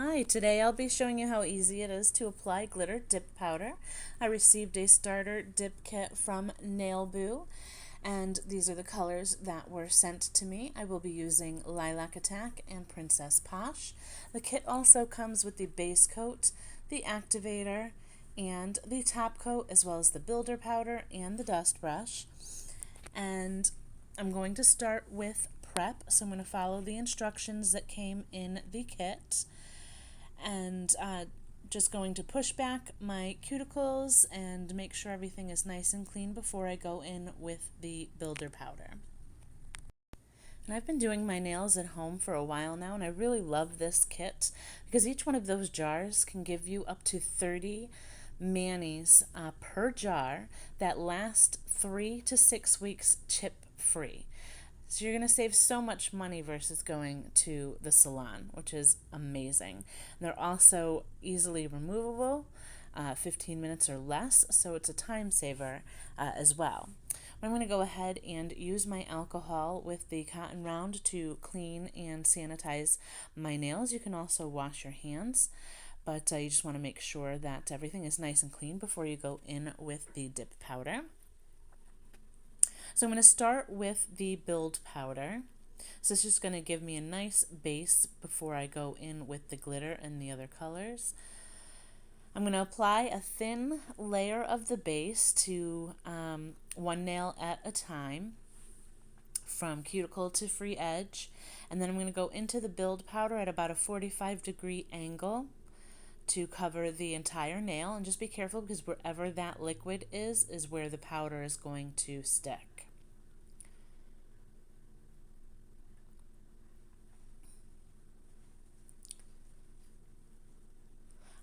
Hi, today I'll be showing you how easy it is to apply glitter dip powder. I received a starter dip kit from Nailboo, and these are the colors that were sent to me. I will be using Lilac Attack and Princess Posh. The kit also comes with the base coat, the activator, and the top coat, as well as the builder powder and the dust brush. And I'm going to start with prep, so I'm going to follow the instructions that came in the kit and just going to push back my cuticles and make sure everything is nice and clean before I go in with the builder powder. And I've been doing my nails at home for a while now, and I really love this kit because each one of those jars can give you up to 30 manis per jar that last 3 to 6 weeks chip free. So you're going to save so much money versus going to the salon, which is amazing. And they're also easily removable, 15 minutes or less, so it's a time saver as well. I'm going to go ahead and use my alcohol with the cotton round to clean and sanitize my nails. You can also wash your hands, but you just want to make sure that everything is nice and clean before you go in with the dip powder. So I'm going to start with the build powder. So this is going to give me a nice base before I go in with the glitter and the other colors. I'm going to apply a thin layer of the base to one nail at a time from cuticle to free edge. And then I'm going to go into the build powder at about a 45-degree angle to cover the entire nail. And just be careful because wherever that liquid is where the powder is going to stick.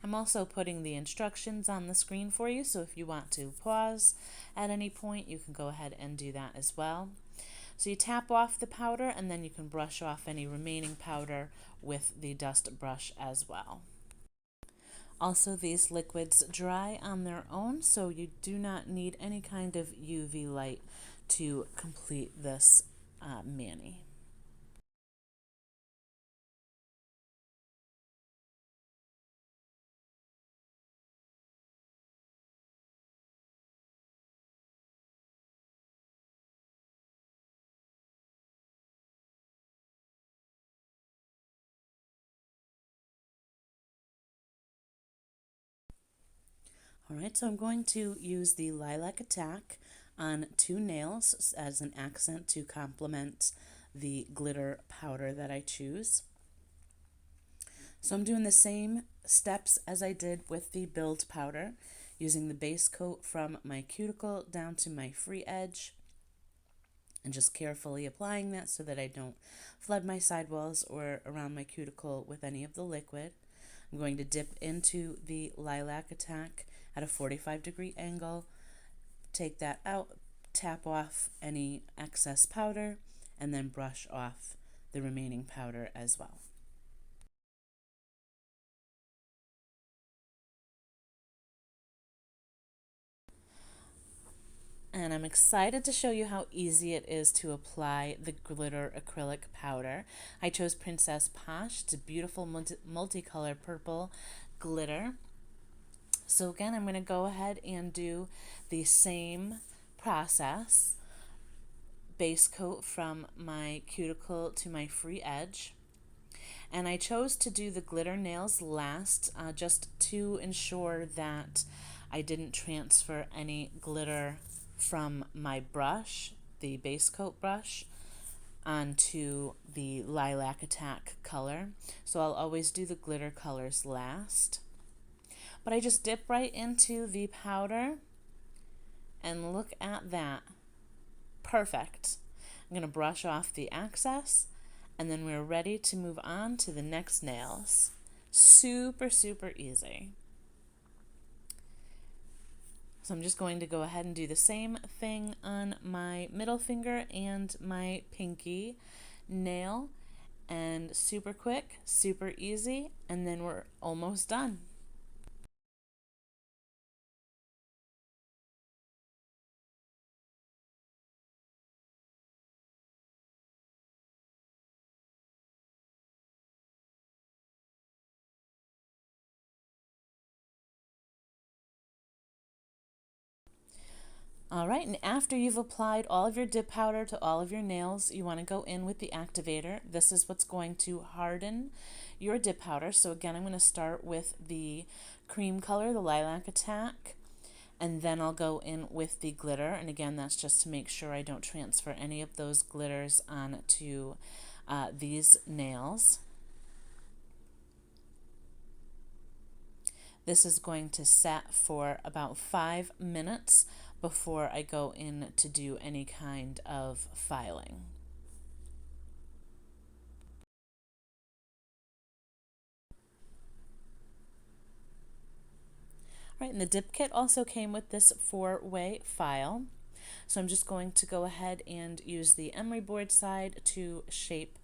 I'm also putting the instructions on the screen for you, so if you want to pause at any point, you can go ahead and do that as well. So you tap off the powder, and then you can brush off any remaining powder with the dust brush as well. Also, these liquids dry on their own, so you do not need any kind of UV light to complete this mani. Alright, so I'm going to use the Lilac Attack on 2 nails as an accent to complement the glitter powder that I choose. So I'm doing the same steps as I did with the build powder, using the base coat from my cuticle down to my free edge, and just carefully applying that so that I don't flood my sidewalls or around my cuticle with any of the liquid. I'm going to dip into the Lilac Attack at a 45-degree angle, take that out, tap off any excess powder, and then brush off the remaining powder as well. And I'm excited to show you how easy it is to apply the glitter acrylic powder. I chose Princess Posh. It's a beautiful multicolor purple glitter. So again, I'm going to go ahead and do the same process. Base coat from my cuticle to my free edge. And I chose to do the glitter nails last just to ensure that I didn't transfer any glitter from my brush, the base coat brush, onto the Lilac Attack color. So I'll always do the glitter colors last. But I just dip right into the powder, and look at that. Perfect. I'm going to brush off the excess, and then we're ready to move on to the next nails. Super, super easy. So I'm just going to go ahead and do the same thing on my middle finger and my pinky nail. And super quick, super easy, and then we're almost done. All right, and after you've applied all of your dip powder to all of your nails, you want to go in with the activator. This is what's going to harden your dip powder. So again, I'm going to start with the cream color, the Lilac Attack, and then I'll go in with the glitter. And again, that's just to make sure I don't transfer any of those glitters onto these nails. This is going to set for about 5 minutes before I go in to do any kind of filing. Right, and the dip kit also came with this 4-way file. So I'm just going to go ahead and use the emery board side to shape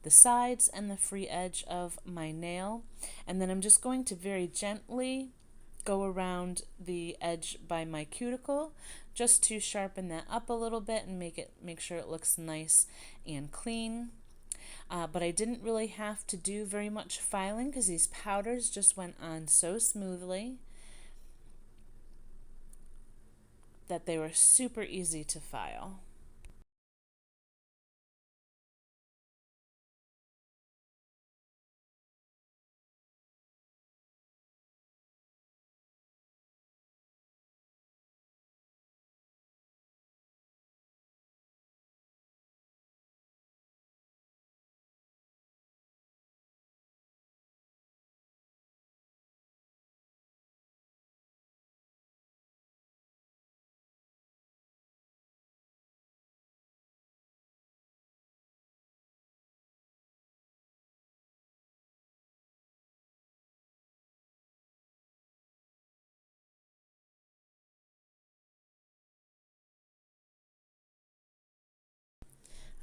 the sides and the free edge of my nail. And then I'm just going to very gently go around the edge by my cuticle just to sharpen that up a little bit and make sure it looks nice and clean. But I didn't really have to do very much filing because these powders just went on so smoothly that they were super easy to file.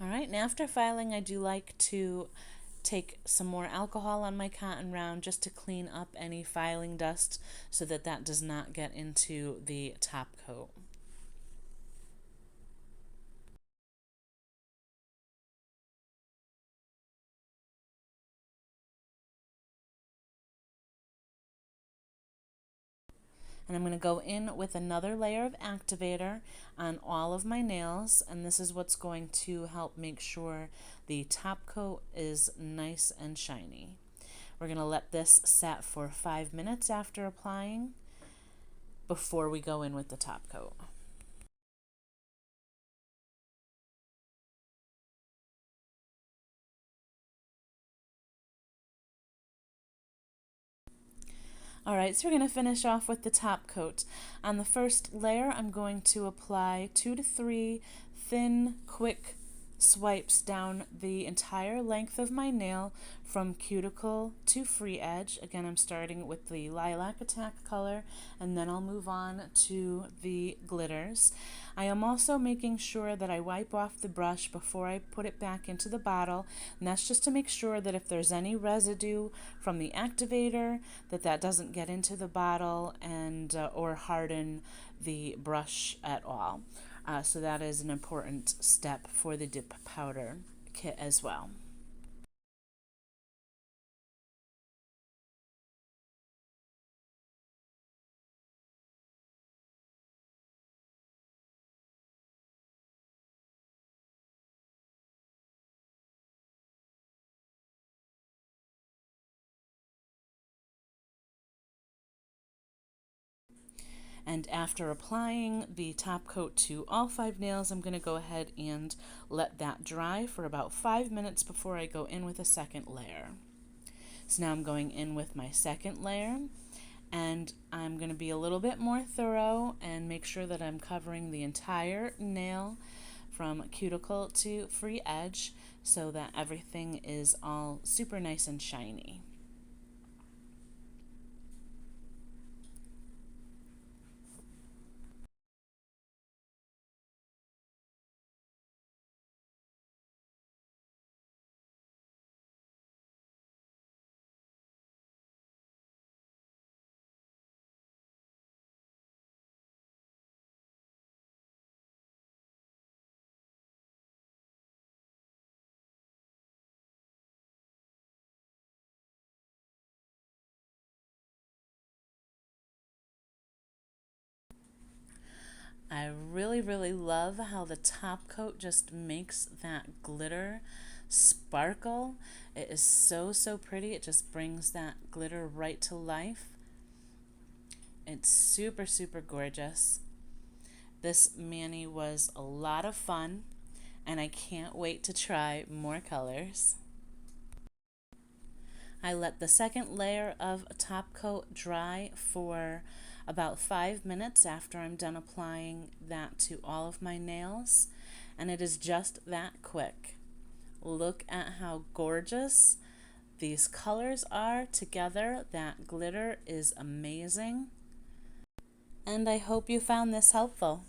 All right, and after filing, I do like to take some more alcohol on my cotton round just to clean up any filing dust so that that does not get into the top coat. And I'm going to go in with another layer of activator on all of my nails, and this is what's going to help make sure the top coat is nice and shiny. We're going to let this set for 5 minutes after applying before we go in with the top coat. Alright, so we're going to finish off with the top coat. On the first layer, I'm going to apply 2 to 3 thin, quick swipes down the entire length of my nail from cuticle to free edge. Again, I'm starting with the Lilac Attack color, and then I'll move on to the glitters. I am also making sure that I wipe off the brush before I put it back into the bottle, and that's just to make sure that if there's any residue from the activator, that doesn't get into the bottle and or harden the brush at all. So that is an important step for the dip powder kit as well. And after applying the top coat to all 5 nails, I'm going to go ahead and let that dry for about 5 minutes before I go in with a second layer. So now I'm going in with my second layer, and I'm going to be a little bit more thorough and make sure that I'm covering the entire nail from cuticle to free edge so that everything is all super nice and shiny. really, really love how the top coat just makes that glitter sparkle. It is so, so pretty. It just brings that glitter right to life. It's super, super gorgeous. This mani was a lot of fun, and I can't wait to try more colors. I let the second layer of top coat dry for about 5 minutes after I'm done applying that to all of my nails, and it is just that quick. Look at how gorgeous these colors are together. That glitter is amazing. And I hope you found this helpful.